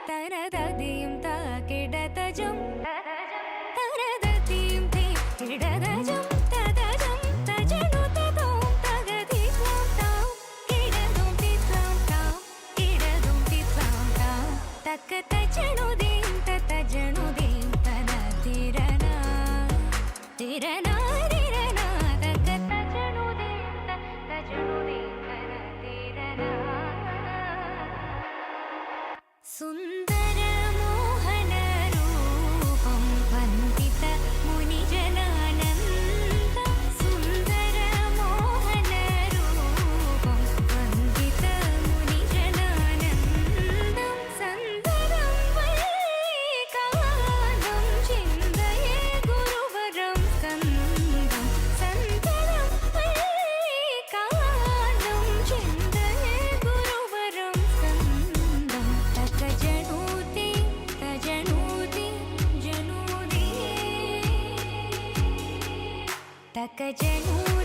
തരതതിയും താകിടതജം തരതതിയും തീകിടതജം തതജം തജനു തതോം തഗതിസ്ലാം താം കിടതും തിസ്ലാം താം കിടതും തിസ്ലാം താം തക്ക തജനുദീം തതജനുദീം തനതിരന തിരന തിരന തക്ക തജനുദീം തതജനുദീം തനതിരന സുന്ദര മോഹന രൂപം വന്ദിത മുനിജനാനന്ദ സുന്ദര മോഹന രൂപം വന്ദിത മുനിജനാനന്ദം സന്ദരം വൈകാനം ചിന്തയേ ഗുരുവരം സ്കന്ദം സന്ദരം വൈകാനം ചിന്തയേ ഗുരുവരം സ്കന്ദം തജനൂതി തജനൂതി ജനൂതി തക ജനൂതി